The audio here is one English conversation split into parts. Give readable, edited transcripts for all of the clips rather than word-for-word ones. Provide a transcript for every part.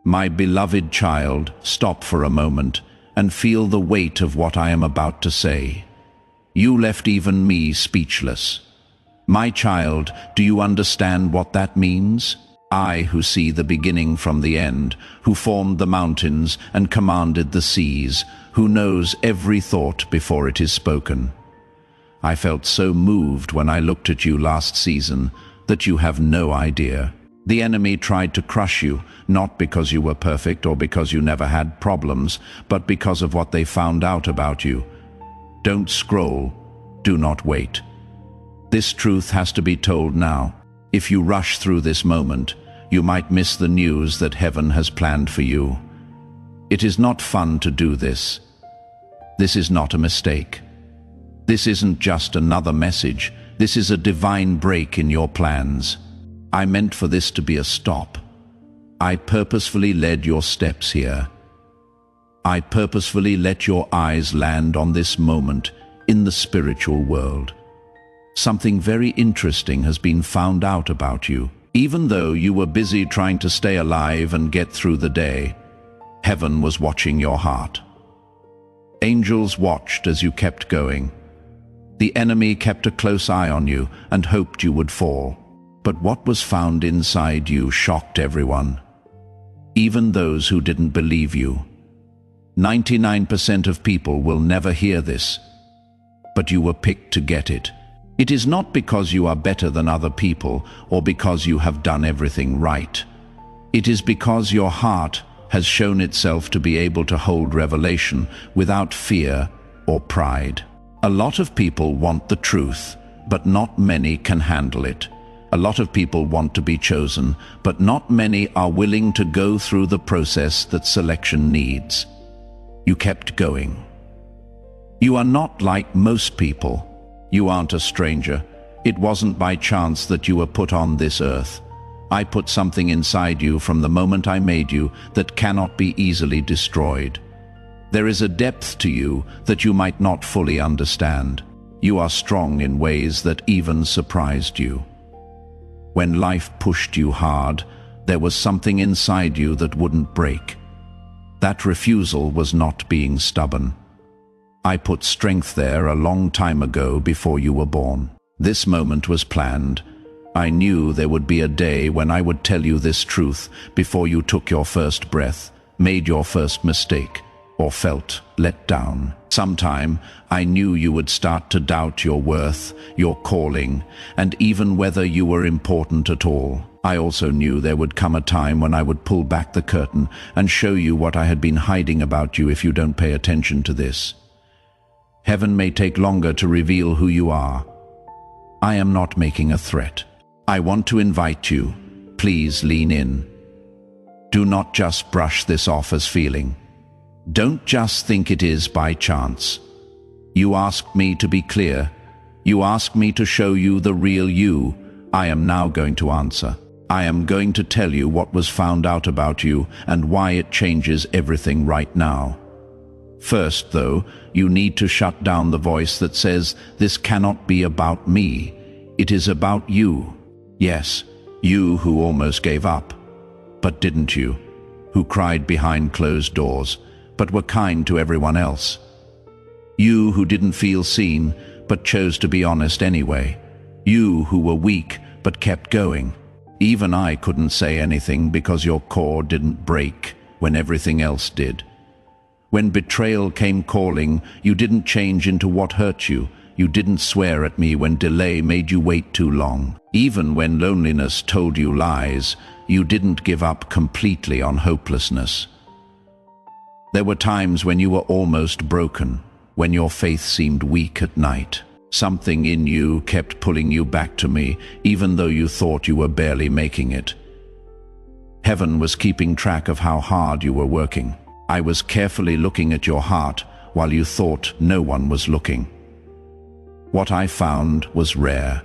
My beloved child, stop for a moment and feel the weight of what I am about to say. You left even me speechless. My child, do you understand what that means? I, who see the beginning from the end, who formed the mountains and commanded the seas, who knows every thought before it is spoken. I felt so moved when I looked at you last season that you have no idea. The enemy tried to crush you, not because you were perfect or because you never had problems, but because of what they found out about you. Don't scroll. Do not wait. This truth has to be told now. If you rush through this moment, you might miss the news that heaven has planned for you. It is not fun to do this. This is not a mistake. This isn't just another message. This is a divine break in your plans. I meant for this to be a stop. I purposefully led your steps here. I purposefully let your eyes land on this moment in the spiritual world. Something very interesting has been found out about you. Even though you were busy trying to stay alive and get through the day, heaven was watching your heart. Angels watched as you kept going. The enemy kept a close eye on you and hoped you would fall. But what was found inside you shocked everyone, even those who didn't believe you. 99% of people will never hear this, but you were picked to get it. It is not because you are better than other people or because you have done everything right. It is because your heart has shown itself to be able to hold revelation without fear or pride. A lot of people want the truth, but not many can handle it. A lot of people want to be chosen, but not many are willing to go through the process that selection needs. You kept going. You are not like most people. You aren't a stranger. It wasn't by chance that you were put on this earth. I put something inside you from the moment I made you that cannot be easily destroyed. There is a depth to you that you might not fully understand. You are strong in ways that even surprised you. When life pushed you hard, there was something inside you that wouldn't break. That refusal was not being stubborn. I put strength there a long time ago before you were born. This moment was planned. I knew there would be a day when I would tell you this truth before you took your first breath, made your first mistake, or felt let down. Sometime, I knew you would start to doubt your worth, your calling, and even whether you were important at all. I also knew there would come a time when I would pull back the curtain and show you what I had been hiding about you if you don't pay attention to this. Heaven may take longer to reveal who you are. I am not making a threat. I want to invite you. Please lean in. Do not just brush this off as feeling. Don't just think it is by chance. You asked me to be clear. You asked me to show you the real you. I am now going to answer. I am going to tell you what was found out about you and why it changes everything right now. First, though, you need to shut down the voice that says, this cannot be about me. It is about you. Yes, you who almost gave up. But didn't you? Who cried behind closed doors, but were kind to everyone else. You who didn't feel seen, but chose to be honest anyway. You who were weak, but kept going. Even I couldn't say anything because your core didn't break when everything else did. When betrayal came calling, you didn't change into what hurt you. You didn't swear at me when delay made you wait too long. Even when loneliness told you lies, you didn't give up completely on hopelessness. There were times when you were almost broken, when your faith seemed weak at night. Something in you kept pulling you back to me, even though you thought you were barely making it. Heaven was keeping track of how hard you were working. I was carefully looking at your heart while you thought no one was looking. What I found was rare.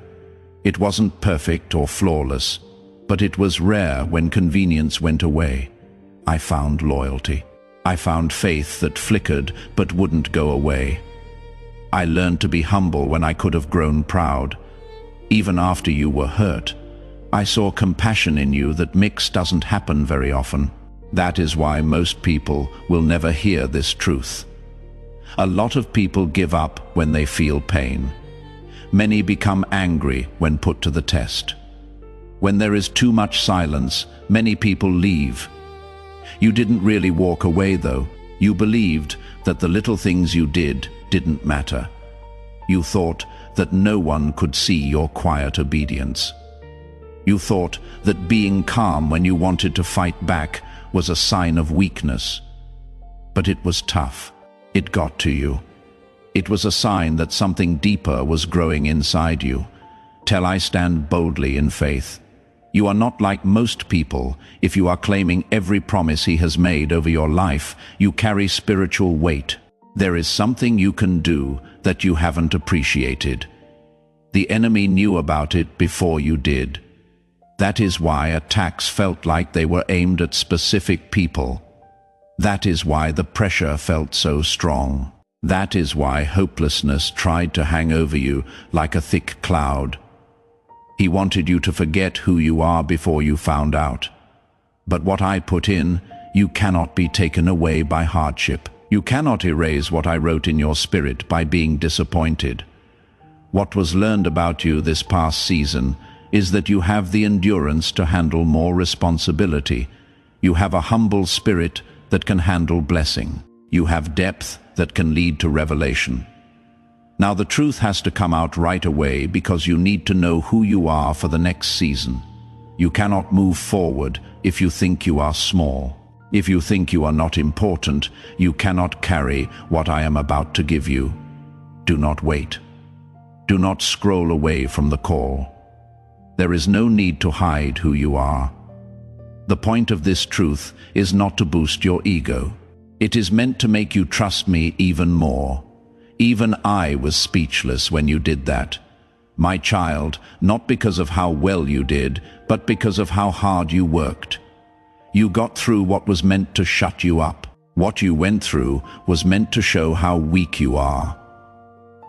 It wasn't perfect or flawless, but it was rare when convenience went away. I found loyalty. I found faith that flickered but wouldn't go away. I learned to be humble when I could have grown proud. Even after you were hurt, I saw compassion in you that doesn't happen very often. That is why most people will never hear this truth. A lot of people give up when they feel pain. Many become angry when put to the test. When there is too much silence, many people leave. You didn't really walk away though. You believed that the little things you did didn't matter. You thought that no one could see your quiet obedience. You thought that being calm when you wanted to fight back was a sign of weakness. But it was tough. It got to you. It was a sign that something deeper was growing inside you. Till I stand boldly in faith. You are not like most people. If you are claiming every promise he has made over your life, you carry spiritual weight. There is something you can do that you haven't appreciated. The enemy knew about it before you did. That is why attacks felt like they were aimed at specific people. That is why the pressure felt so strong. That is why hopelessness tried to hang over you like a thick cloud. He wanted you to forget who you are before you found out. But what I put in, you cannot be taken away by hardship. You cannot erase what I wrote in your spirit by being disappointed. What was learned about you this past season is that you have the endurance to handle more responsibility. You have a humble spirit that can handle blessing. You have depth that can lead to revelation. Now the truth has to come out right away because you need to know who you are for the next season. You cannot move forward if you think you are small. If you think you are not important, you cannot carry what I am about to give you. Do not wait. Do not scroll away from the call. There is no need to hide who you are. The point of this truth is not to boost your ego. It is meant to make you trust me even more. Even I was speechless when you did that. My child, not because of how well you did, but because of how hard you worked. You got through what was meant to shut you up. What you went through was meant to show how weak you are.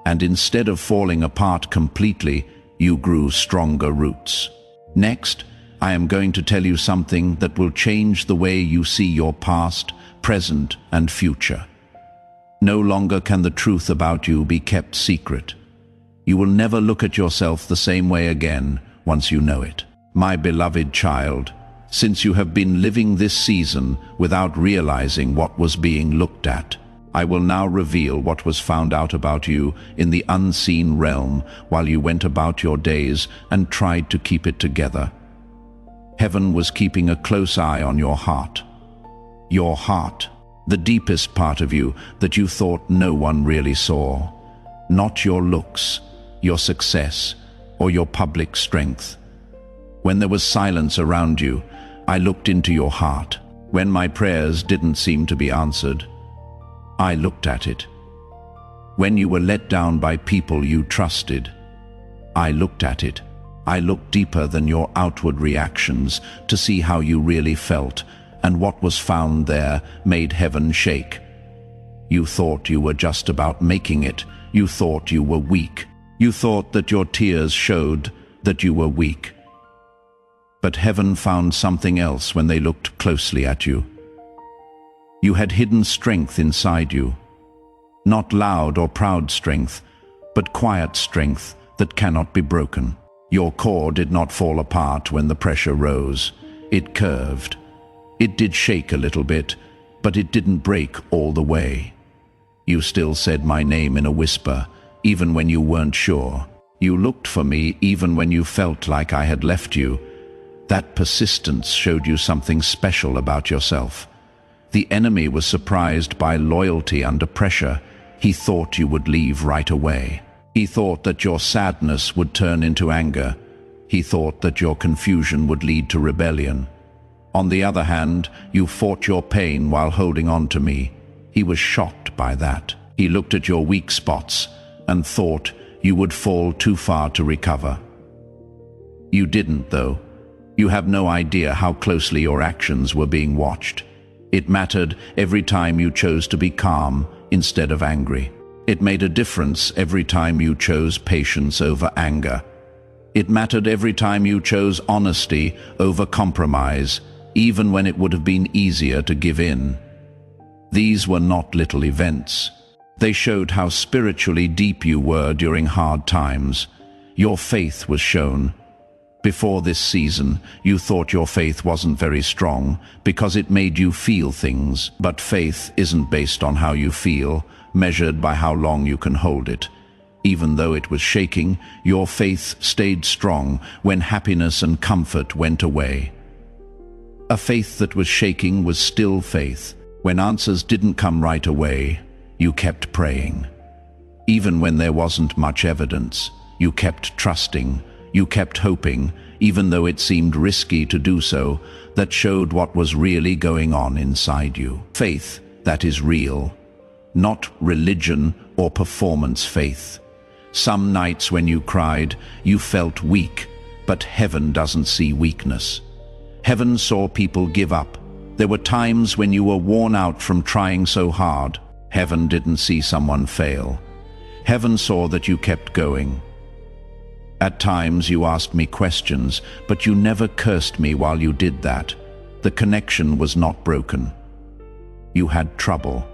And instead of falling apart completely, you grew stronger roots. Next, I am going to tell you something that will change the way you see your past, present, and future. No longer can the truth about you be kept secret. You will never look at yourself the same way again once you know it. My beloved child, since you have been living this season without realizing what was being looked at, I will now reveal what was found out about you in the unseen realm while you went about your days and tried to keep it together. Heaven was keeping a close eye on your heart. Your heart, the deepest part of you that you thought no one really saw. Not your looks, your success, or your public strength. When there was silence around you, I looked into your heart. When my prayers didn't seem to be answered, I looked at it. When you were let down by people you trusted, I looked at it. I looked deeper than your outward reactions to see how you really felt, and what was found there made heaven shake. You thought you were just about making it. You thought you were weak. You thought that your tears showed that you were weak. But heaven found something else when they looked closely at you. You had hidden strength inside you. Not loud or proud strength, but quiet strength that cannot be broken. Your core did not fall apart when the pressure rose. It curved. It did shake a little bit, but it didn't break all the way. You still said my name in a whisper, even when you weren't sure. You looked for me even when you felt like I had left you. That persistence showed you something special about yourself. The enemy was surprised by loyalty under pressure. He thought you would leave right away. He thought that your sadness would turn into anger. He thought that your confusion would lead to rebellion. On the other hand, you fought your pain while holding on to me. He was shocked by that. He looked at your weak spots and thought you would fall too far to recover. You didn't, though. You have no idea how closely your actions were being watched. It mattered every time you chose to be calm instead of angry. It made a difference every time you chose patience over anger. It mattered every time you chose honesty over compromise. even when it would have been easier to give in. These were not little events. They showed how spiritually deep you were during hard times. Your faith was shown. Before this season, you thought your faith wasn't very strong because it made you feel things. But faith isn't based on how you feel, measured by how long you can hold it. Even though it was shaking, your faith stayed strong when happiness and comfort went away. A faith that was shaking was still faith. When answers didn't come right away, you kept praying. Even when there wasn't much evidence, you kept trusting. You kept hoping, even though it seemed risky to do so. That showed what was really going on inside you. Faith that is real, not religion or performance faith. Some nights when you cried, you felt weak, but heaven doesn't see weakness. Heaven saw people give up. There were times when you were worn out from trying so hard. Heaven didn't see someone fail. Heaven saw that you kept going. At times you asked me questions, but you never cursed me while you did that. The connection was not broken. You had trouble,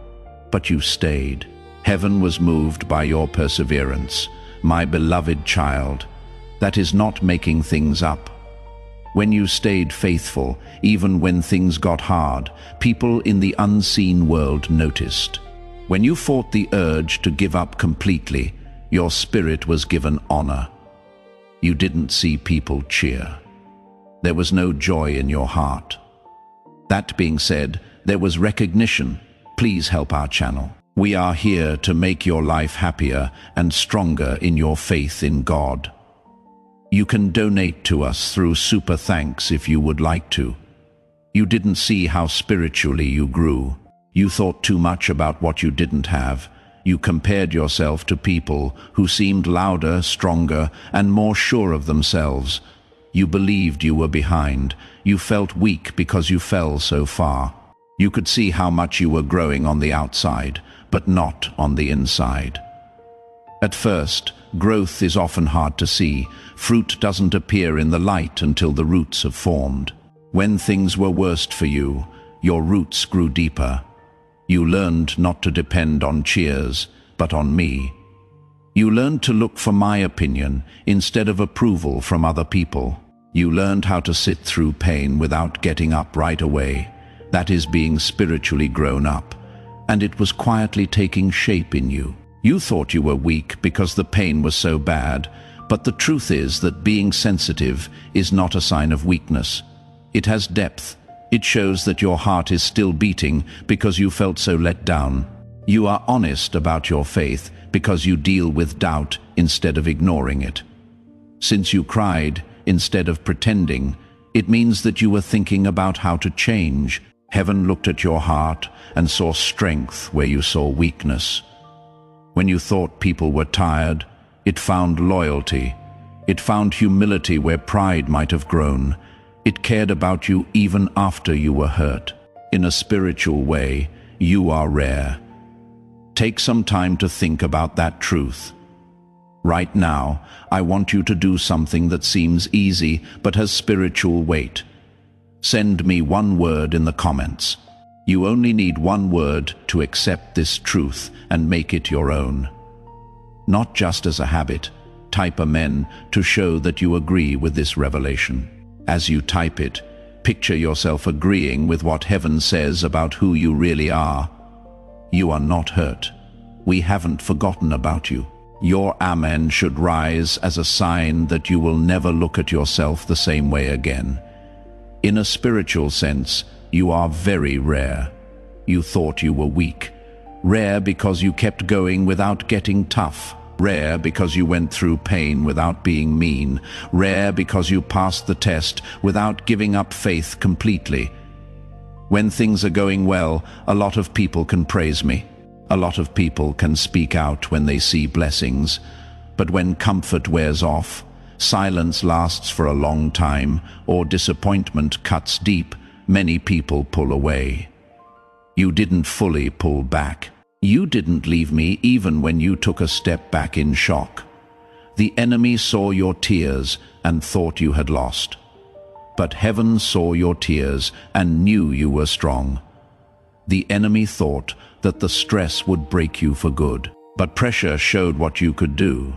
but you stayed. Heaven was moved by your perseverance, my beloved child. That is not making things up. When you stayed faithful, even when things got hard, people in the unseen world noticed. When you fought the urge to give up completely, your spirit was given honor. You didn't see people cheer. There was no joy in your heart. That being said, there was recognition. Please help our channel. We are here to make your life happier and stronger in your faith in God. You can donate to us through Super Thanks if you would like to. You didn't see how spiritually you grew. You thought too much about what you didn't have. You compared yourself to people who seemed louder, stronger, and more sure of themselves. You believed you were behind. You felt weak because you fell so far. You could see how much you were growing on the outside, but not on the inside. At first, growth is often hard to see. Fruit doesn't appear in the light until the roots have formed. When things were worst for you, your roots grew deeper. You learned not to depend on cheers, but on me. You learned to look for my opinion instead of approval from other people. You learned how to sit through pain without getting up right away. That is being spiritually grown up, and it was quietly taking shape in you. You thought you were weak because the pain was so bad, but the truth is that being sensitive is not a sign of weakness. It has depth. It shows that your heart is still beating because you felt so let down. You are honest about your faith because you deal with doubt instead of ignoring it. Since you cried instead of pretending, it means that you were thinking about how to change. Heaven looked at your heart and saw strength where you saw weakness. When you thought people were tired, it found loyalty. It found humility where pride might have grown. It cared about you even after you were hurt. In a spiritual way, you are rare. Take some time to think about that truth. Right now, I want you to do something that seems easy but has spiritual weight. Send me one word in the comments. You only need one word to accept this truth and make it your own. Not just as a habit, type amen to show that you agree with this revelation. As you type it, picture yourself agreeing with what heaven says about who you really are. You are not hurt. We haven't forgotten about you. Your amen should rise as a sign that you will never look at yourself the same way again. In a spiritual sense, you are very rare. You thought you were weak. Rare because you kept going without getting tough. Rare because you went through pain without being mean. Rare because you passed the test without giving up faith completely. When things are going well, a lot of people can praise me. A lot of people can speak out when they see blessings. But when comfort wears off, silence lasts for a long time, or disappointment cuts deep, many people pull away. You didn't fully pull back. You didn't leave me even when you took a step back in shock. The enemy saw your tears and thought you had lost. But heaven saw your tears and knew you were strong. The enemy thought that the stress would break you for good, but pressure showed what you could do.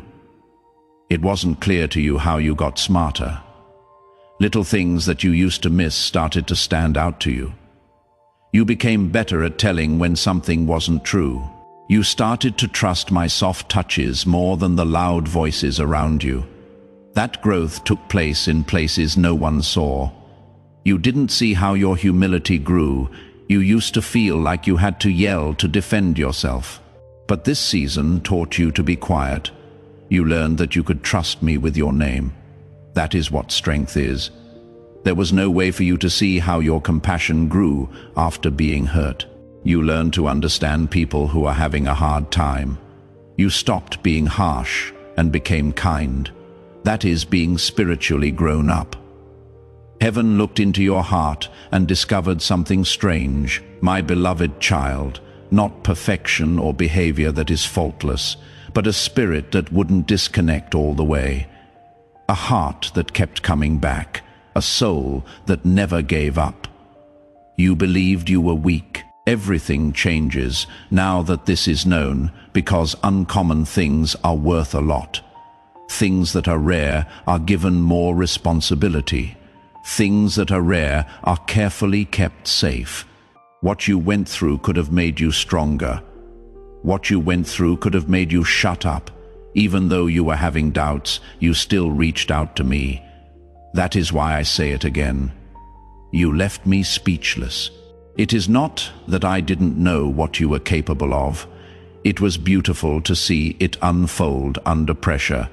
It wasn't clear to you how you got smarter. Little things that you used to miss started to stand out to you. You became better at telling when something wasn't true. You started to trust my soft touches more than the loud voices around you. That growth took place in places no one saw. You didn't see how your humility grew. You used to feel like you had to yell to defend yourself. But this season taught you to be quiet. You learned that you could trust me with your name. That is what strength is. There was no way for you to see how your compassion grew after being hurt. You learned to understand people who are having a hard time. You stopped being harsh and became kind. That is being spiritually grown up. Heaven looked into your heart and discovered something strange. My beloved child, not perfection or behavior that is faultless, but a spirit that wouldn't disconnect all the way. A heart that kept coming back, a soul that never gave up. You believed you were weak. Everything changes now that this is known, because uncommon things are worth a lot. Things that are rare are given more responsibility. Things that are rare are carefully kept safe. What you went through could have made you stronger. What you went through could have made you shut up. Even though you were having doubts, you still reached out to me. That is why I say it again. You left me speechless. It is not that I didn't know what you were capable of. It was beautiful to see it unfold under pressure.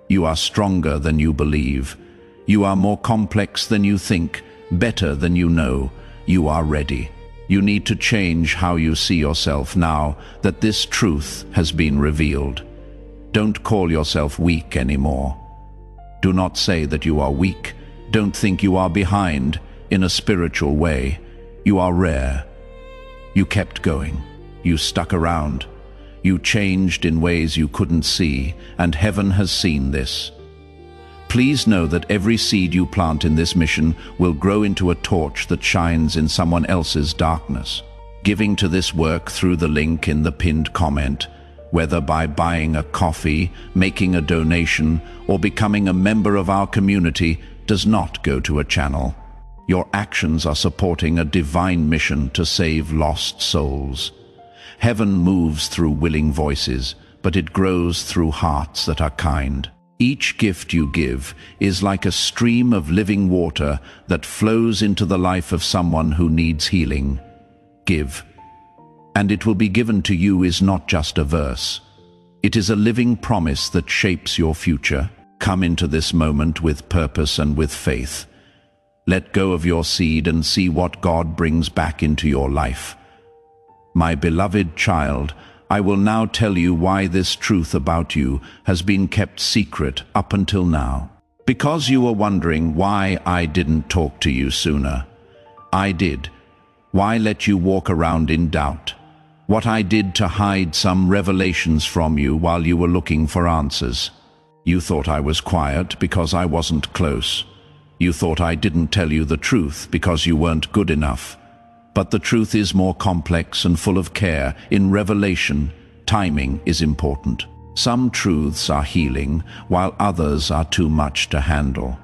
You are stronger than you believe. You are more complex than you think, better than you know. You are ready. You need to change how you see yourself now that this truth has been revealed. Don't call yourself weak anymore. Do not say that you are weak. Don't think you are behind. In a spiritual way, you are rare. You kept going. You stuck around. You changed in ways you couldn't see, and heaven has seen this. Please know that every seed you plant in this mission will grow into a torch that shines in someone else's darkness. Giving to this work through the link in the pinned comment, whether by buying a coffee, making a donation, or becoming a member of our community, does not go to a channel. Your actions are supporting a divine mission to save lost souls. Heaven moves through willing voices, but it grows through hearts that are kind. Each gift you give is like a stream of living water that flows into the life of someone who needs healing. Give. And it will be given to you is not just a verse. It is a living promise that shapes your future. Come into this moment with purpose and with faith. Let go of your seed and see what God brings back into your life. My beloved child, I will now tell you why this truth about you has been kept secret up until now. Because you were wondering why I didn't talk to you sooner. I did. Why let you walk around in doubt? What I did to hide some revelations from you while you were looking for answers. You thought I was quiet because I wasn't close. You thought I didn't tell you the truth because you weren't good enough. But the truth is more complex and full of care. In revelation, timing is important. Some truths are healing, while others are too much to handle.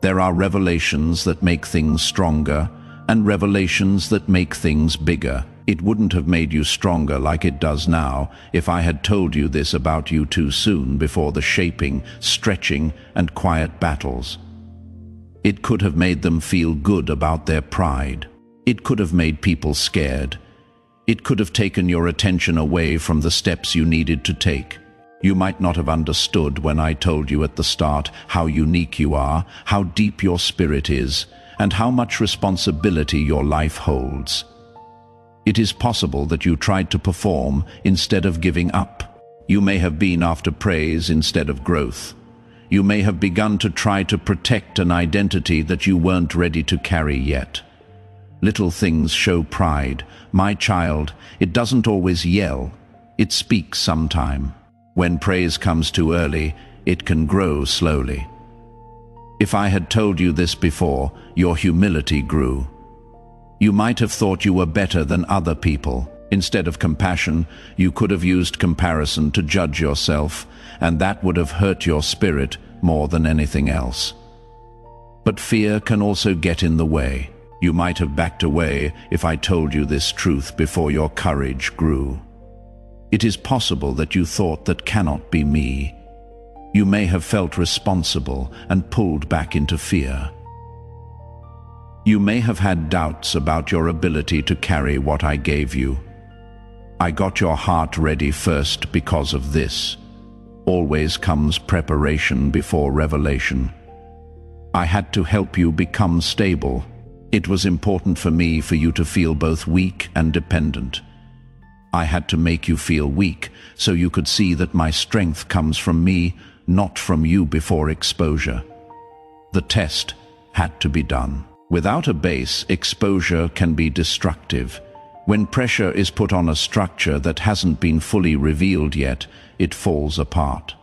There are revelations that make things stronger, and revelations that make things bigger. It wouldn't have made you stronger like it does now if I had told you this about you too soon before the shaping, stretching, and quiet battles. It could have made them feel good about their pride. It could have made people scared. It could have taken your attention away from the steps you needed to take. You might not have understood when I told you at the start how unique you are, how deep your spirit is, and how much responsibility your life holds. It is possible that you tried to perform instead of giving up. You may have been after praise instead of growth. You may have begun to try to protect an identity that you weren't ready to carry yet. Little things show pride. My child, it doesn't always yell. It speaks sometime. When praise comes too early, it can grow slowly. If I had told you this before, your humility grew. You might have thought you were better than other people. Instead of compassion, you could have used comparison to judge yourself, and that would have hurt your spirit more than anything else. But fear can also get in the way. You might have backed away if I told you this truth before your courage grew. It is possible that you thought that cannot be me. You may have felt responsible and pulled back into fear. You may have had doubts about your ability to carry what I gave you. I got your heart ready first because of this. Always comes preparation before revelation. I had to help you become stable. It was important for me for you to feel both weak and dependent. I had to make you feel weak so you could see that my strength comes from me, not from you before exposure. The test had to be done. Without a base, exposure can be destructive. When pressure is put on a structure that hasn't been fully revealed yet, it falls apart.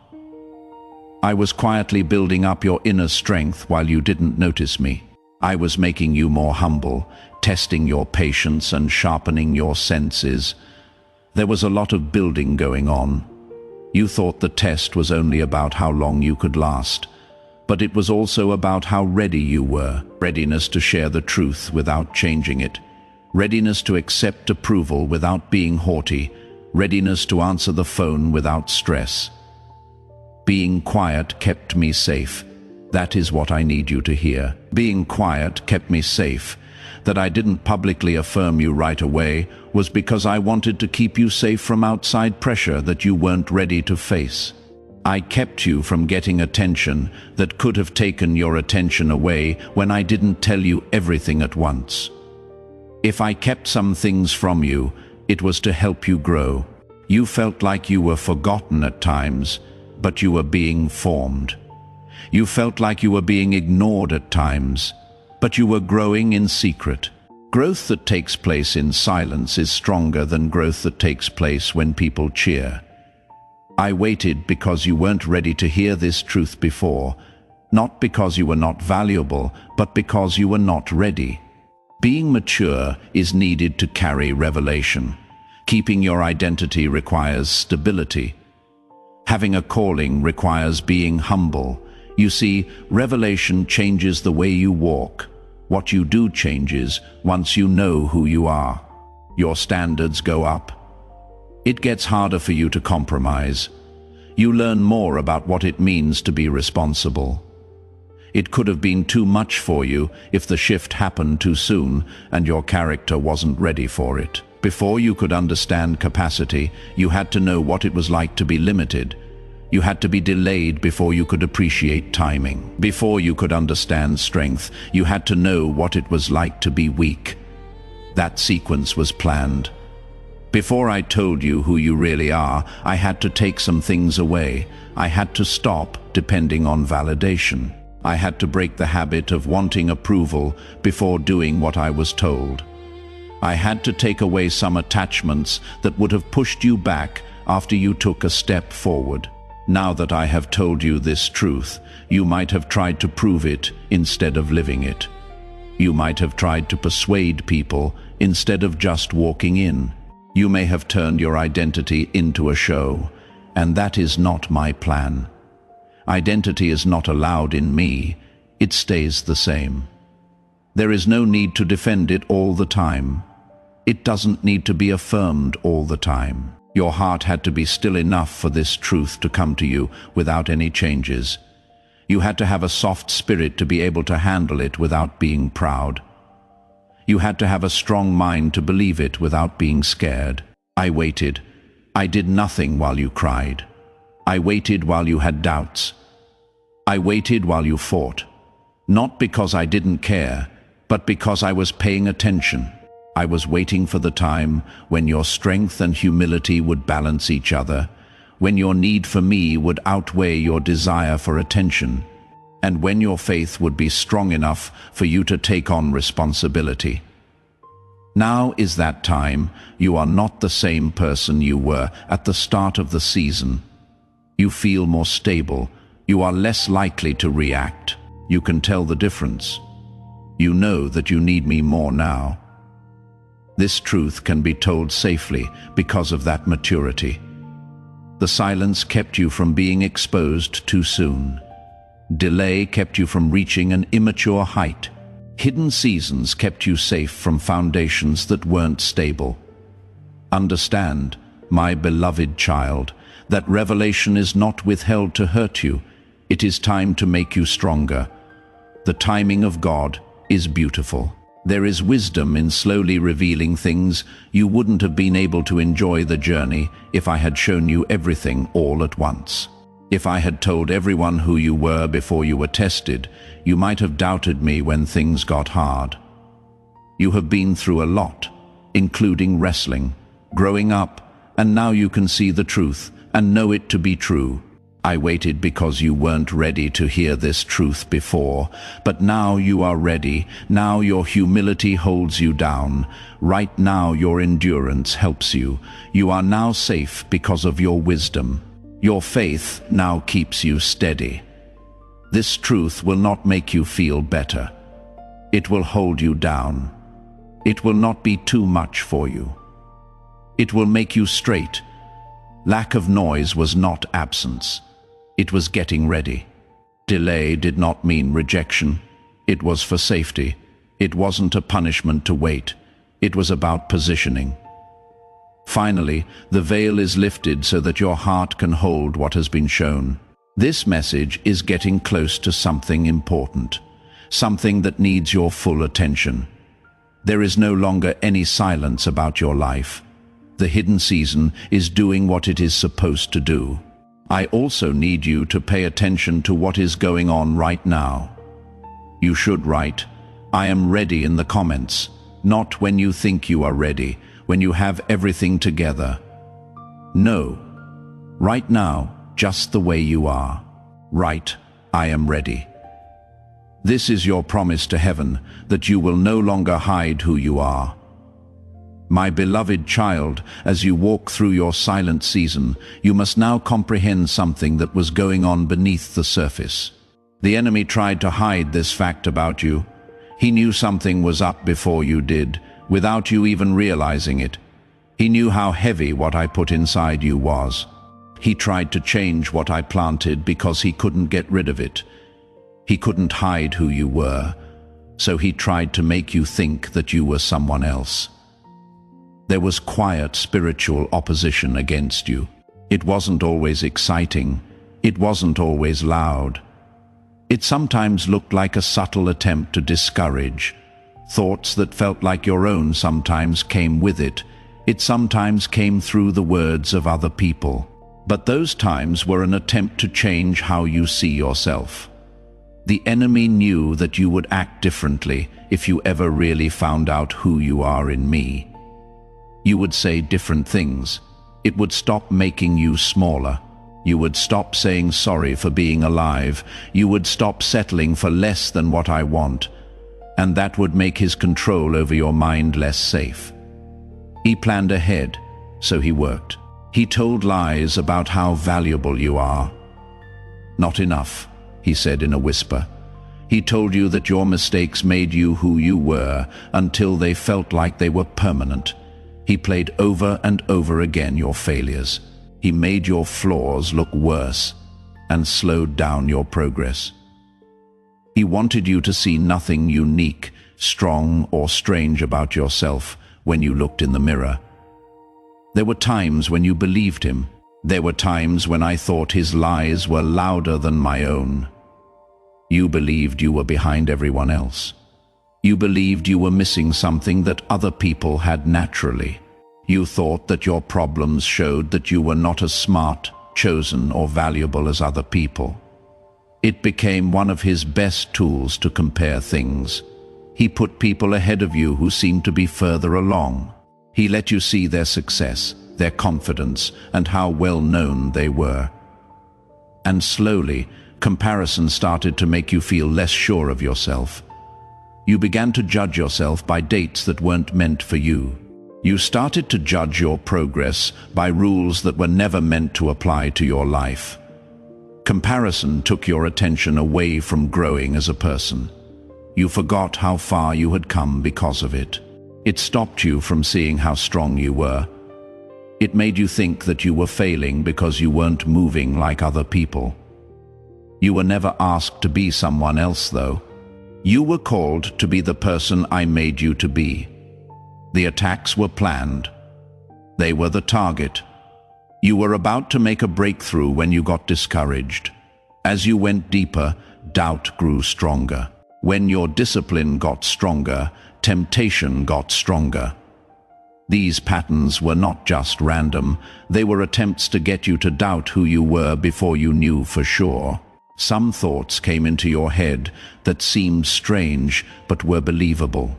I was quietly building up your inner strength while you didn't notice me. I was making you more humble, testing your patience and sharpening your senses. There was a lot of building going on. You thought the test was only about how long you could last, but it was also about how ready you were. Readiness to share the truth without changing it. Readiness to accept approval without being haughty. Readiness to answer the phone without stress. Being quiet kept me safe. That is what I need you to hear. Being quiet kept me safe. That I didn't publicly affirm you right away was because I wanted to keep you safe from outside pressure that you weren't ready to face. I kept you from getting attention that could have taken your attention away when I didn't tell you everything at once. If I kept some things from you, it was to help you grow. You felt like you were forgotten at times, but you were being formed. You felt like you were being ignored at times, but you were growing in secret. Growth that takes place in silence is stronger than growth that takes place when people cheer. I waited because you weren't ready to hear this truth before, not because you were not valuable, but because you were not ready. Being mature is needed to carry revelation. Keeping your identity requires stability. Having a calling requires being humble. You see, revelation changes the way you walk. What you do changes once you know who you are. Your standards go up. It gets harder for you to compromise. You learn more about what it means to be responsible. It could have been too much for you if the shift happened too soon and your character wasn't ready for it. Before you could understand capacity, you had to know what it was like to be limited. You had to be delayed before you could appreciate timing. Before you could understand strength, you had to know what it was like to be weak. That sequence was planned. Before I told you who you really are, I had to take some things away. I had to stop depending on validation. I had to break the habit of wanting approval before doing what I was told. I had to take away some attachments that would have pushed you back after you took a step forward. Now that I have told you this truth, you might have tried to prove it instead of living it. You might have tried to persuade people instead of just walking in. You may have turned your identity into a show, and that is not my plan. Identity is not allowed in me, it stays the same. There is no need to defend it all the time. It doesn't need to be affirmed all the time. Your heart had to be still enough for this truth to come to you without any changes. You had to have a soft spirit to be able to handle it without being proud. You had to have a strong mind to believe it without being scared. I waited. I did nothing while you cried. I waited while you had doubts. I waited while you fought. Not because I didn't care, but because I was paying attention. I was waiting for the time when your strength and humility would balance each other, when your need for me would outweigh your desire for attention, and when your faith would be strong enough for you to take on responsibility. Now is that time. You are not the same person you were at the start of the season. You feel more stable. You are less likely to react. You can tell the difference. You know that you need me more now. This truth can be told safely because of that maturity. The silence kept you from being exposed too soon. Delay kept you from reaching an immature height. Hidden seasons kept you safe from foundations that weren't stable. Understand, my beloved child, that revelation is not withheld to hurt you. It is time to make you stronger. The timing of God is beautiful. There is wisdom in slowly revealing things. You wouldn't have been able to enjoy the journey if I had shown you everything all at once. If I had told everyone who you were before you were tested, you might have doubted me when things got hard. You have been through a lot, including wrestling, growing up, and now you can see the truth and know it to be true. I waited because you weren't ready to hear this truth before, but now you are ready. Now your humility holds you down. Right now your endurance helps you. You are now safe because of your wisdom. Your faith now keeps you steady. This truth will not make you feel better. It will hold you down. It will not be too much for you. It will make you straight. Lack of noise was not absence. It was getting ready. Delay did not mean rejection. It was for safety. It wasn't a punishment to wait. It was about positioning. Finally, the veil is lifted so that your heart can hold what has been shown. This message is getting close to something important, something that needs your full attention. There is no longer any silence about your life. The hidden season is doing what it is supposed to do. I also need you to pay attention to what is going on right now. You should write, "I am ready" in the comments, not when you think you are ready, when you have everything together. No, right now, just the way you are. Write, "I am ready." This is your promise to heaven, that you will no longer hide who you are. My beloved child, as you walk through your silent season, you must now comprehend something that was going on beneath the surface. The enemy tried to hide this fact about you. He knew something was up before you did, without you even realizing it. He knew how heavy what I put inside you was. He tried to change what I planted because he couldn't get rid of it. He couldn't hide who you were, so he tried to make you think that you were someone else. There was quiet spiritual opposition against you. It wasn't always exciting. It wasn't always loud. It sometimes looked like a subtle attempt to discourage. Thoughts that felt like your own sometimes came with it. It sometimes came through the words of other people. But those times were an attempt to change how you see yourself. The enemy knew that you would act differently if you ever really found out who you are in me. You would say different things. It would stop making you smaller. You would stop saying sorry for being alive. You would stop settling for less than what I want. And that would make his control over your mind less safe. He planned ahead, so he worked. He told lies about how valuable you are. "Not enough," he said in a whisper. He told you that your mistakes made you who you were until they felt like they were permanent. He played over and over again your failures. He made your flaws look worse and slowed down your progress. He wanted you to see nothing unique, strong, or strange about yourself when you looked in the mirror. There were times when you believed him. There were times when I thought his lies were louder than my own. You believed you were behind everyone else. You believed you were missing something that other people had naturally. You thought that your problems showed that you were not as smart, chosen, or valuable as other people. It became one of his best tools to compare things. He put people ahead of you who seemed to be further along. He let you see their success, their confidence, and how well known they were. And slowly, comparison started to make you feel less sure of yourself. You began to judge yourself by dates that weren't meant for you. You started to judge your progress by rules that were never meant to apply to your life. Comparison took your attention away from growing as a person. You forgot how far you had come because of it. It stopped you from seeing how strong you were. It made you think that you were failing because you weren't moving like other people. You were never asked to be someone else, though. You were called to be the person I made you to be. The attacks were planned. They were the target. You were about to make a breakthrough when you got discouraged. As you went deeper, doubt grew stronger. When your discipline got stronger, temptation got stronger. These patterns were not just random. They were attempts to get you to doubt who you were before you knew for sure. Some thoughts came into your head that seemed strange but were believable.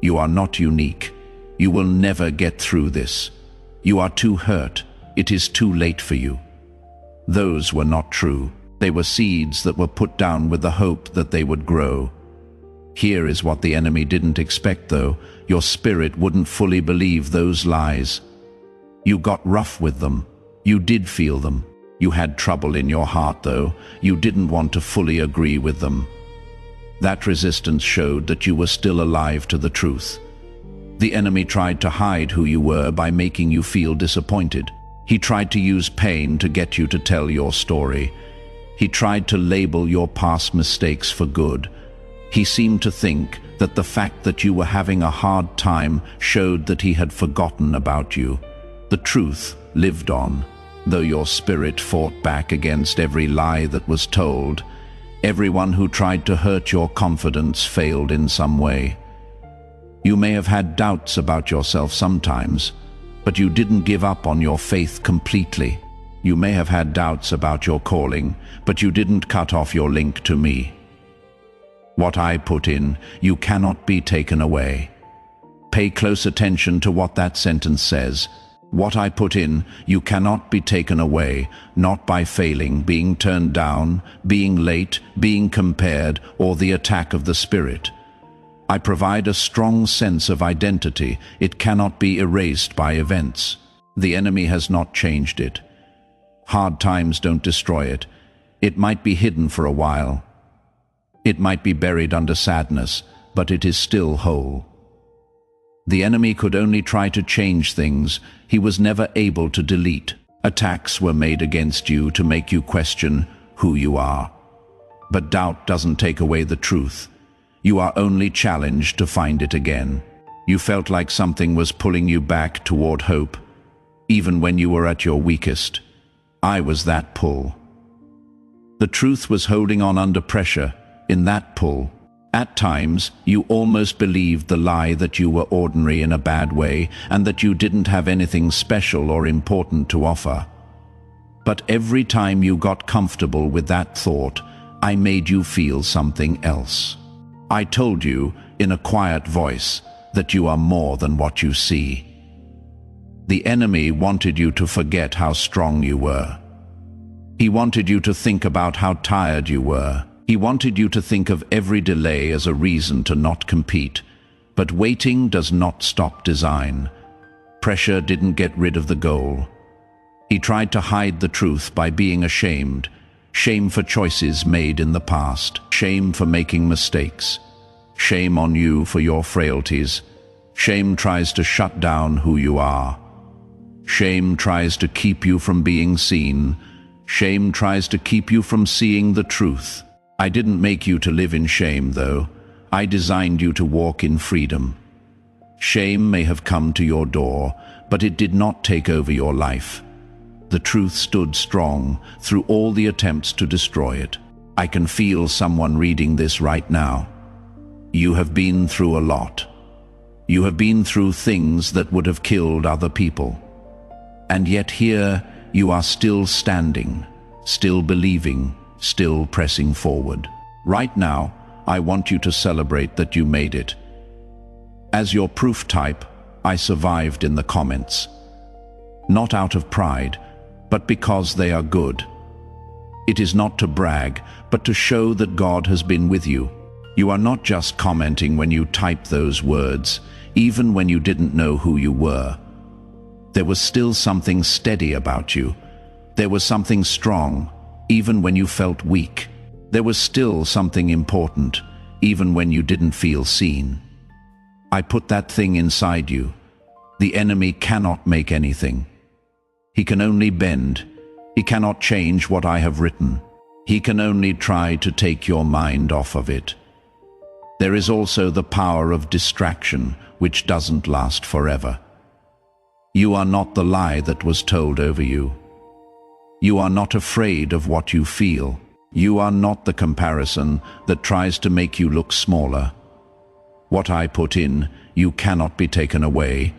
You are not unique. You will never get through this. You are too hurt. It is too late for you. Those were not true. They were seeds that were put down with the hope that they would grow. Here is what the enemy didn't expect, though. Your spirit wouldn't fully believe those lies. You got rough with them. You did feel them. You had trouble in your heart, though. You didn't want to fully agree with them. That resistance showed that you were still alive to the truth. The enemy tried to hide who you were by making you feel disappointed. He tried to use pain to get you to tell your story. He tried to label your past mistakes for good. He seemed to think that the fact that you were having a hard time showed that he had forgotten about you. The truth lived on. Though your spirit fought back against every lie that was told, everyone who tried to hurt your confidence failed in some way. You may have had doubts about yourself sometimes, but you didn't give up on your faith completely. You may have had doubts about your calling, but you didn't cut off your link to me. What I put in, you cannot be taken away. Pay close attention to what that sentence says. What I put in, you cannot be taken away, not by failing, being turned down, being late, being compared, or the attack of the spirit. I provide a strong sense of identity. It cannot be erased by events. The enemy has not changed it. Hard times don't destroy it. It might be hidden for a while. It might be buried under sadness, but it is still whole. The enemy could only try to change things. He was never able to delete. Attacks were made against you to make you question who you are. But doubt doesn't take away the truth. You are only challenged to find it again. You felt like something was pulling you back toward hope, even when you were at your weakest. I was that pull. The truth was holding on under pressure in that pull. At times, you almost believed the lie that you were ordinary in a bad way and that you didn't have anything special or important to offer. But every time you got comfortable with that thought, I made you feel something else. I told you, in a quiet voice, that you are more than what you see. The enemy wanted you to forget how strong you were. He wanted you to think about how tired you were. He wanted you to think of every delay as a reason to not compete. But waiting does not stop design. Pressure didn't get rid of the goal. He tried to hide the truth by being ashamed. Shame for choices made in the past. Shame for making mistakes. Shame on you for your frailties. Shame tries to shut down who you are. Shame tries to keep you from being seen. Shame tries to keep you from seeing the truth. I didn't make you to live in shame, though. I designed you to walk in freedom. Shame may have come to your door, but it did not take over your life. The truth stood strong through all the attempts to destroy it. I can feel someone reading this right now. You have been through a lot. You have been through things that would have killed other people. And yet here you are still standing, still believing, still pressing forward. Right now, I want you to celebrate that you made it. As your proof type, I survived in the comments. Not out of pride, but because they are good. It is not to brag, but to show that God has been with you. You are not just commenting when you type those words, even when you didn't know who you were. There was still something steady about you. There was something strong, even when you felt weak. There was still something important, even when you didn't feel seen. I put that thing inside you. The enemy cannot make anything. He can only bend. He cannot change what I have written. He can only try to take your mind off of it. There is also the power of distraction, which doesn't last forever. You are not the lie that was told over you. You are not afraid of what you feel. You are not the comparison that tries to make you look smaller. What I put in, you cannot be taken away.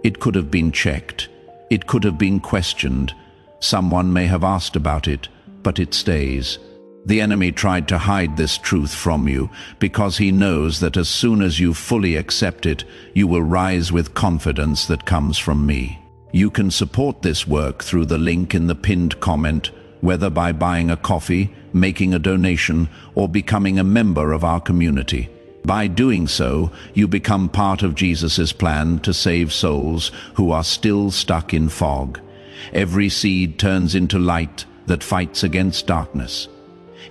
It could have been checked. It could have been questioned. Someone may have asked about it, but it stays. The enemy tried to hide this truth from you because he knows that as soon as you fully accept it, you will rise with confidence that comes from me. You can support this work through the link in the pinned comment, whether by buying a coffee, making a donation, or becoming a member of our community. By doing so, you become part of Jesus' plan to save souls who are still stuck in fog. Every seed turns into light that fights against darkness.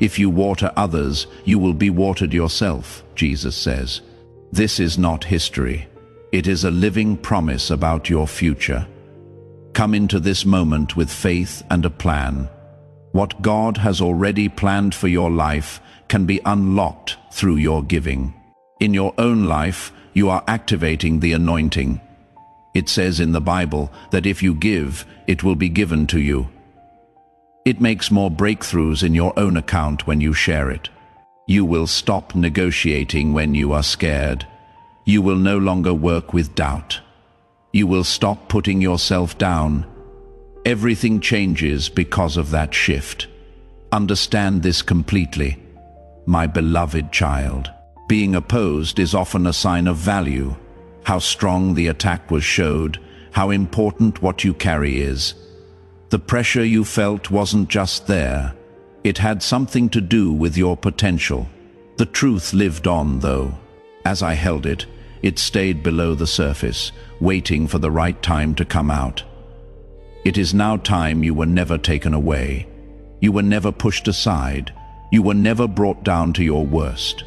If you water others, you will be watered yourself, Jesus says. This is not history. It is a living promise about your future. Come into this moment with faith and a plan. What God has already planned for your life can be unlocked through your giving. In your own life, you are activating the anointing. It says in the Bible that if you give, it will be given to you. It makes more breakthroughs in your own account when you share it. You will stop negotiating when you are scared. You will no longer work with doubt. You will stop putting yourself down. Everything changes because of that shift. Understand this completely, my beloved child. Being opposed is often a sign of value. How strong the attack was showed, how important what you carry is. The pressure you felt wasn't just there. It had something to do with your potential. The truth lived on, though. As I held it, it stayed below the surface, waiting for the right time to come out. It is now time you were never taken away. You were never pushed aside. You were never brought down to your worst.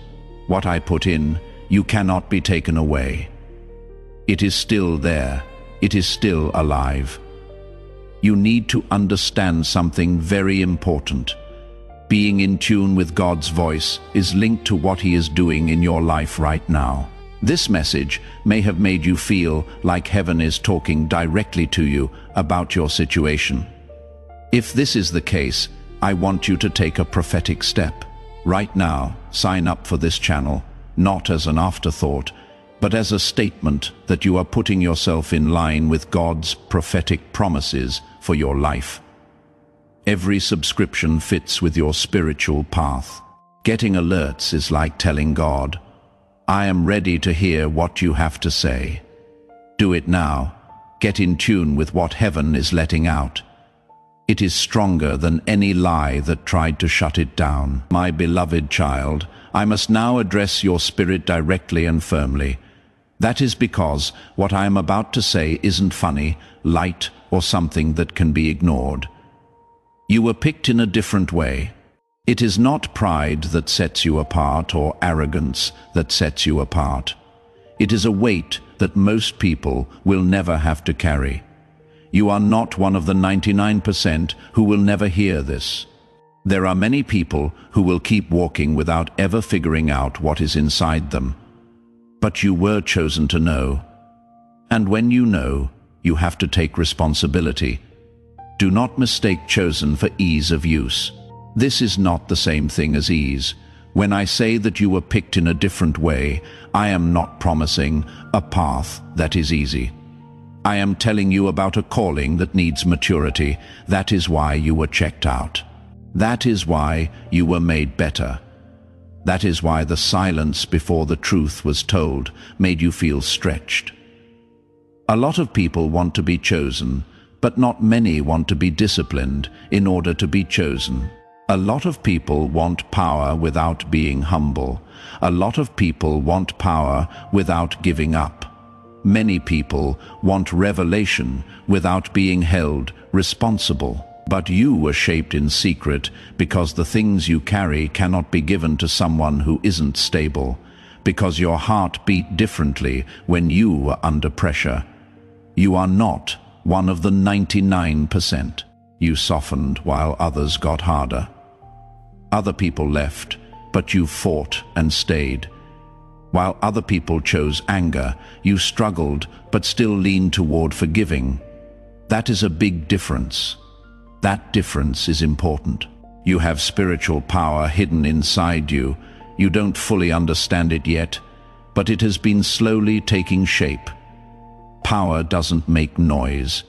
What I put in, you cannot be taken away. It is still there. It is still alive. You need to understand something very important. Being in tune with God's voice is linked to what He is doing in your life right now. This message may have made you feel like heaven is talking directly to you about your situation. If this is the case, I want you to take a prophetic step. Right now, sign up for this channel, not as an afterthought, but as a statement that you are putting yourself in line with God's prophetic promises for your life. Every subscription fits with your spiritual path. Getting alerts is like telling God, I am ready to hear what you have to say. Do it now. Get in tune with what heaven is letting out. It is stronger than any lie that tried to shut it down. My beloved child, I must now address your spirit directly and firmly. That is because what I am about to say isn't funny, light, or something that can be ignored. You were picked in a different way. It is not pride that sets you apart or arrogance that sets you apart. It is a weight that most people will never have to carry. You are not one of the 99% who will never hear this. There are many people who will keep walking without ever figuring out what is inside them. But you were chosen to know. And when you know, you have to take responsibility. Do not mistake chosen for ease of use. This is not the same thing as ease. When I say that you were picked in a different way, I am not promising a path that is easy. I am telling you about a calling that needs maturity. That is why you were checked out. That is why you were made better. That is why the silence before the truth was told made you feel stretched. A lot of people want to be chosen, but not many want to be disciplined in order to be chosen. A lot of people want power without being humble. A lot of people want power without giving up. Many people want revelation without being held responsible. But you were shaped in secret because the things you carry cannot be given to someone who isn't stable, because your heart beat differently when you were under pressure. You are not one of the 99%. You softened while others got harder. Other people left, but you fought and stayed. While other people chose anger, you struggled but still leaned toward forgiving. That is a big difference. That difference is important. You have spiritual power hidden inside you. You don't fully understand it yet, but it has been slowly taking shape. Power doesn't make noise.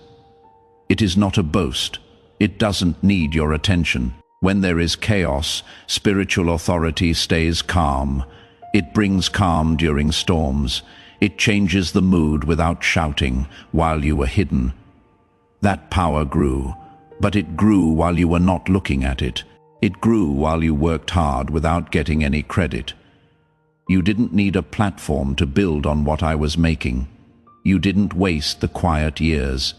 It is not a boast. It doesn't need your attention. When there is chaos, spiritual authority stays calm. It brings calm during storms. It changes the mood without shouting while you were hidden. That power grew, but it grew while you were not looking at it. It grew while you worked hard without getting any credit. You didn't need a platform to build on what I was making. You didn't waste the quiet years.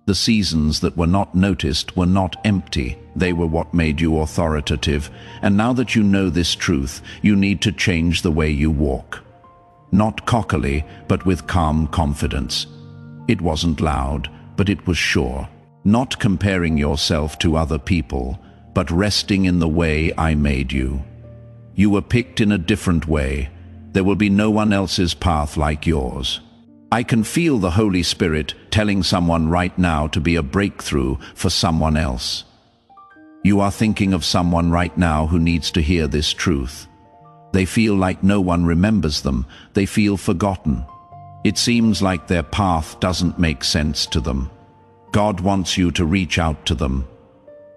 The seasons that were not noticed were not empty. They were what made you authoritative. And now that you know this truth, you need to change the way you walk. Not cockily, but with calm confidence. It wasn't loud, but it was sure. Not comparing yourself to other people, but resting in the way I made you. You were picked in a different way. There will be no one else's path like yours. I can feel the Holy Spirit telling someone right now to be a breakthrough for someone else. You are thinking of someone right now who needs to hear this truth. They feel like no one remembers them. They feel forgotten. It seems like their path doesn't make sense to them. God wants you to reach out to them.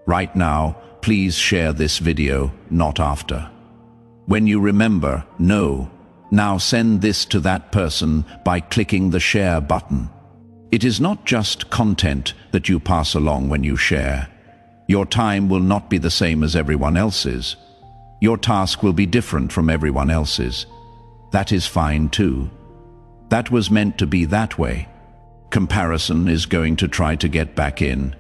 Right now, please share this video, not after. When you remember, know. Now send this to that person by clicking the share button. It is not just content that you pass along when you share. Your time will not be the same as everyone else's. Your task will be different from everyone else's. That is fine too. That was meant to be that way. Comparison is going to try to get back in.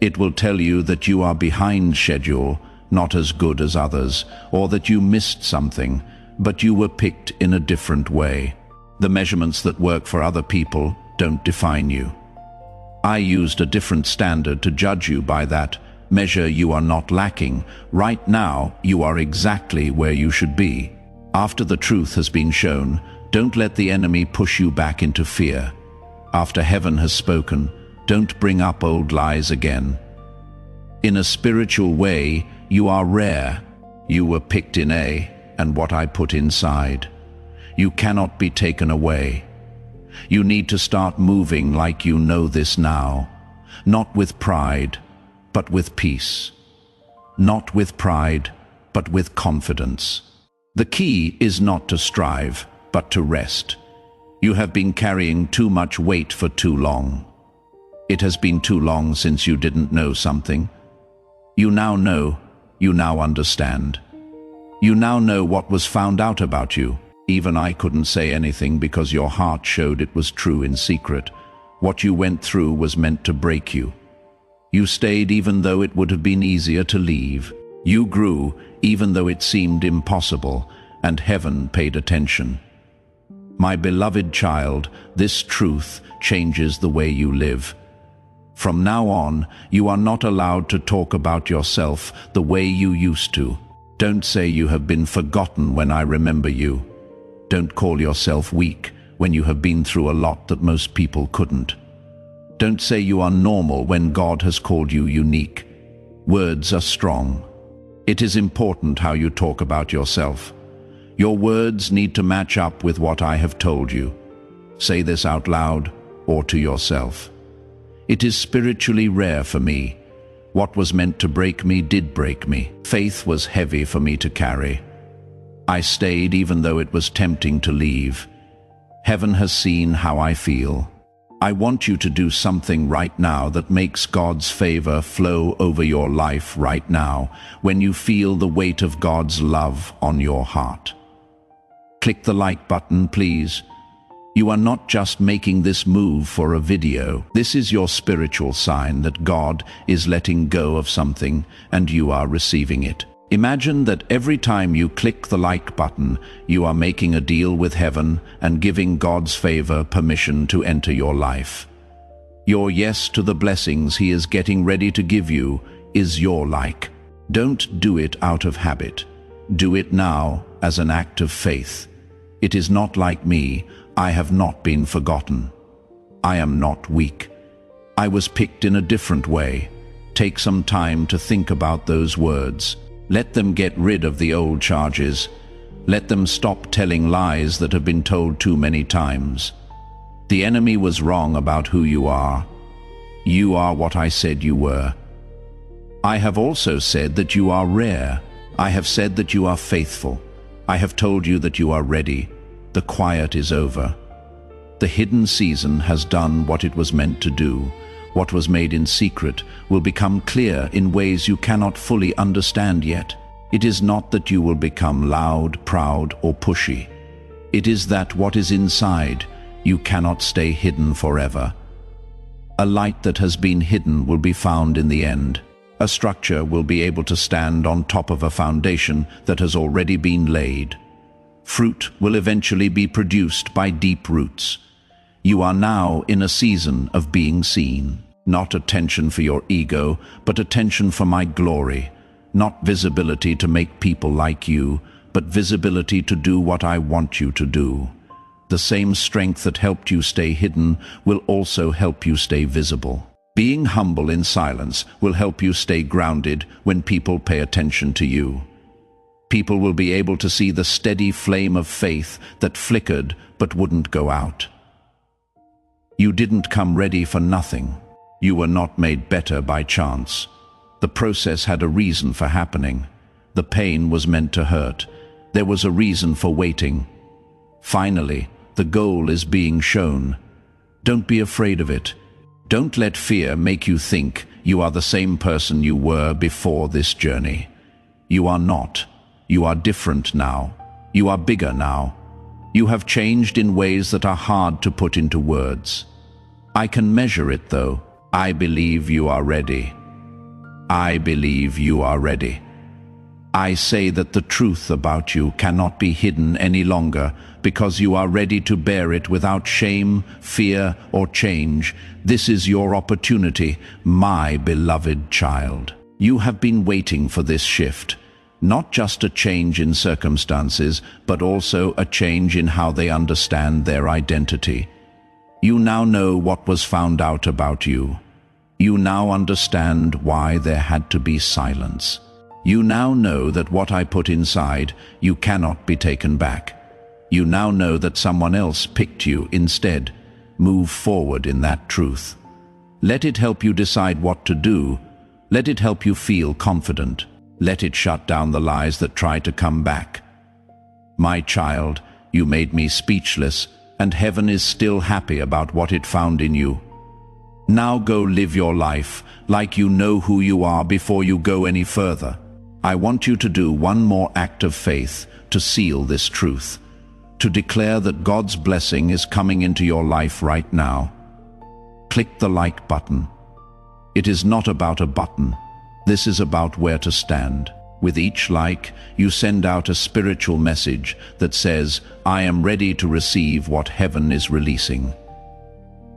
It will tell you that you are behind schedule, not as good as others, or that you missed something, but you were picked in a different way. The measurements that work for other people don't define you. I used a different standard to judge you by that. Measure you are not lacking. Right now, you are exactly where you should be. After the truth has been shown, don't let the enemy push you back into fear. After heaven has spoken, don't bring up old lies again. In a spiritual way, you are rare. You were picked in and what I put inside. You cannot be taken away. You need to start moving like you know this now. Not with pride, but with peace. Not with pride, but with confidence. The key is not to strive, but to rest. You have been carrying too much weight for too long. It has been too long since you didn't know something. You now know, you now understand. You now know what was found out about you. Even I couldn't say anything because your heart showed it was true in secret. What you went through was meant to break you. You stayed even though it would have been easier to leave. You grew even though it seemed impossible, and heaven paid attention. My beloved child, this truth changes the way you live. From now on, you are not allowed to talk about yourself the way you used to. Don't say you have been forgotten when I remember you. Don't call yourself weak when you have been through a lot that most people couldn't. Don't say you are normal when God has called you unique. Words are strong. It is important how you talk about yourself. Your words need to match up with what I have told you. Say this out loud or to yourself. It is spiritually rare for me. What was meant to break me did break me. Faith was heavy for me to carry. I stayed even though it was tempting to leave. Heaven has seen how I feel. I want you to do something right now that makes God's favor flow over your life right now, when you feel the weight of God's love on your heart. Click the like button, please. You are not just making this move for a video. This is your spiritual sign that God is letting go of something and you are receiving it. Imagine that every time you click the like button, you are making a deal with heaven and giving God's favor permission to enter your life. Your yes to the blessings He is getting ready to give you is your like. Don't do it out of habit. Do it now as an act of faith. It is not like me. I have not been forgotten. I am not weak. I was picked in a different way. Take some time to think about those words. Let them get rid of the old charges. Let them stop telling lies that have been told too many times. The enemy was wrong about who you are. You are what I said you were. I have also said that you are rare. I have said that you are faithful. I have told you that you are ready. The quiet is over. The hidden season has done what it was meant to do. What was made in secret will become clear in ways you cannot fully understand yet. It is not that you will become loud, proud, or pushy. It is that what is inside you cannot stay hidden forever. A light that has been hidden will be found in the end. A structure will be able to stand on top of a foundation that has already been laid. Fruit will eventually be produced by deep roots. You are now in a season of being seen. Not attention for your ego, but attention for my glory. Not visibility to make people like you, but visibility to do what I want you to do. The same strength that helped you stay hidden will also help you stay visible. Being humble in silence will help you stay grounded when people pay attention to you. People will be able to see the steady flame of faith that flickered but wouldn't go out. You didn't come ready for nothing. You were not made better by chance. The process had a reason for happening. The pain was meant to hurt. There was a reason for waiting. Finally, the goal is being shown. Don't be afraid of it. Don't let fear make you think you are the same person you were before this journey. You are not. You are different now. You are bigger now. You have changed in ways that are hard to put into words. I can measure it though. I believe you are ready. I believe you are ready. I say that the truth about you cannot be hidden any longer because you are ready to bear it without shame, fear, or change. This is your opportunity, my beloved child. You have been waiting for this shift. Not just a change in circumstances, but also a change in how they understand their identity. You now know what was found out about you. You now understand why there had to be silence. You now know that what I put inside, you cannot be taken back. You now know that someone else picked you instead. Move forward in that truth. Let it help you decide what to do. Let it help you feel confident. Let it shut down the lies that try to come back. My child, you made me speechless, and heaven is still happy about what it found in you. Now go live your life like you know who you are before you go any further. I want you to do one more act of faith to seal this truth, to declare that God's blessing is coming into your life right now. Click the like button. It is not about a button. This is about where to stand. With each like, you send out a spiritual message that says, I am ready to receive what heaven is releasing.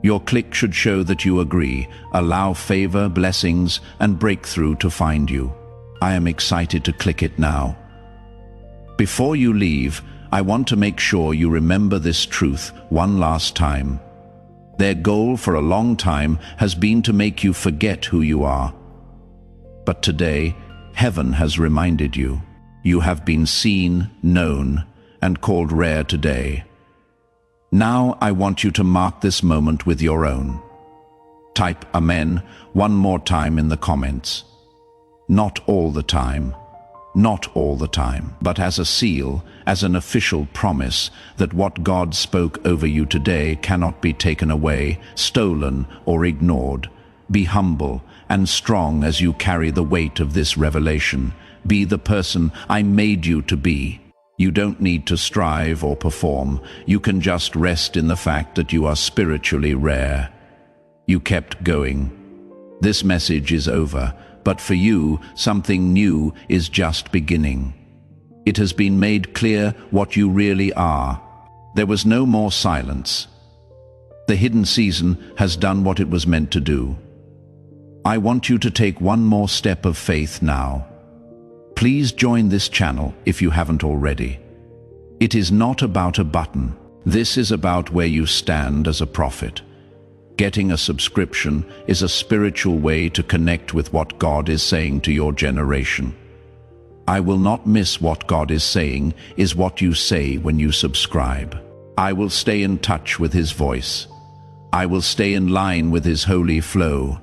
Your click should show that you agree. Allow favor, blessings, and breakthrough to find you. I am excited to click it now. Before you leave, I want to make sure you remember this truth one last time. Their goal for a long time has been to make you forget who you are. But today, heaven has reminded you. You have been seen, known, and called rare today. Now I want you to mark this moment with your own. Type Amen one more time in the comments. Not all the time. Not all the time, but as a seal, as an official promise that what God spoke over you today cannot be taken away, stolen, or ignored. Be humble and strong as you carry the weight of this revelation. Be the person I made you to be. You don't need to strive or perform. You can just rest in the fact that you are spiritually rare. You kept going. This message is over, but for you, something new is just beginning. It has been made clear what you really are. There was no more silence. The hidden season has done what it was meant to do. I want you to take one more step of faith now. Please join this channel if you haven't already. It is not about a button. This is about where you stand as a prophet. Getting a subscription is a spiritual way to connect with what God is saying to your generation. I will not miss what God is saying is what you say when you subscribe. I will stay in touch with His voice. I will stay in line with His holy flow.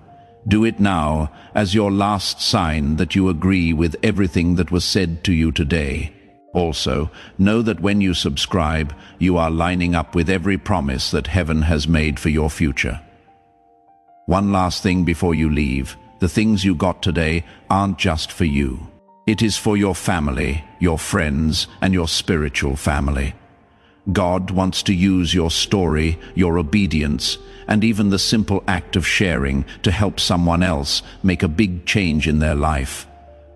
Do it now as your last sign that you agree with everything that was said to you today. Also, know that when you subscribe, you are lining up with every promise that heaven has made for your future. One last thing before you leave. The things you got today aren't just for you. It is for your family, your friends, and your spiritual family. God wants to use your story, your obedience, and even the simple act of sharing to help someone else make a big change in their life.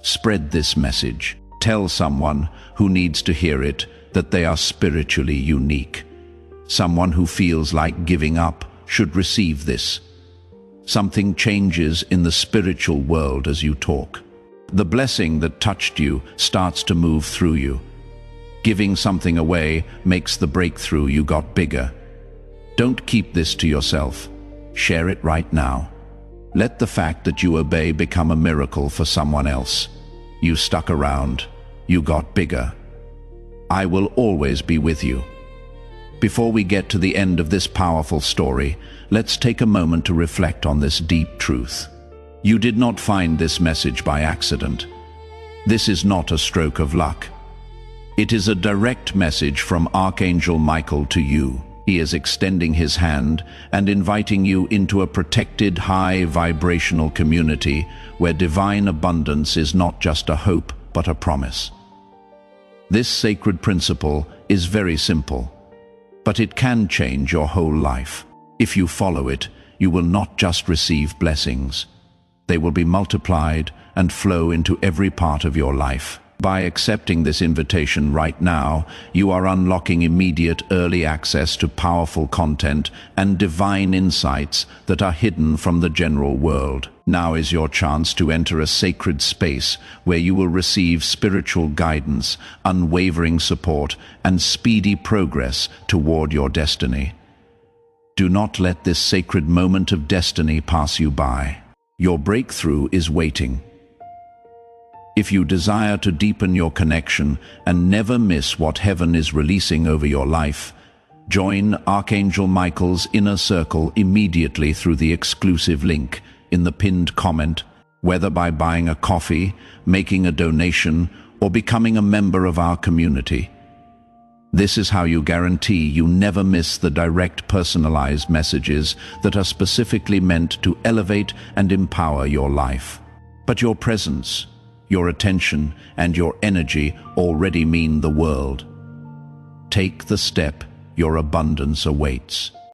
Spread this message. Tell someone who needs to hear it that they are spiritually unique. Someone who feels like giving up should receive this. Something changes in the spiritual world as you talk. The blessing that touched you starts to move through you. Giving something away makes the breakthrough you got bigger. Don't keep this to yourself. Share it right now. Let the fact that you obey become a miracle for someone else. You stuck around. You got bigger. I will always be with you. Before we get to the end of this powerful story, let's take a moment to reflect on this deep truth. You did not find this message by accident. This is not a stroke of luck. It is a direct message from Archangel Michael to you. He is extending his hand and inviting you into a protected, high vibrational community where divine abundance is not just a hope, but a promise. This sacred principle is very simple, but it can change your whole life. If you follow it, you will not just receive blessings. They will be multiplied and flow into every part of your life. By accepting this invitation right now, you are unlocking immediate early access to powerful content and divine insights that are hidden from the general world. Now is your chance to enter a sacred space where you will receive spiritual guidance, unwavering support, and speedy progress toward your destiny. Do not let this sacred moment of destiny pass you by. Your breakthrough is waiting. If you desire to deepen your connection and never miss what heaven is releasing over your life, join Archangel Michael's inner circle immediately through the exclusive link in the pinned comment, whether by buying a coffee, making a donation, or becoming a member of our community. This is how you guarantee you never miss the direct personalized messages that are specifically meant to elevate and empower your life. But your presence, your attention, and your energy already mean the world. Take the step, your abundance awaits.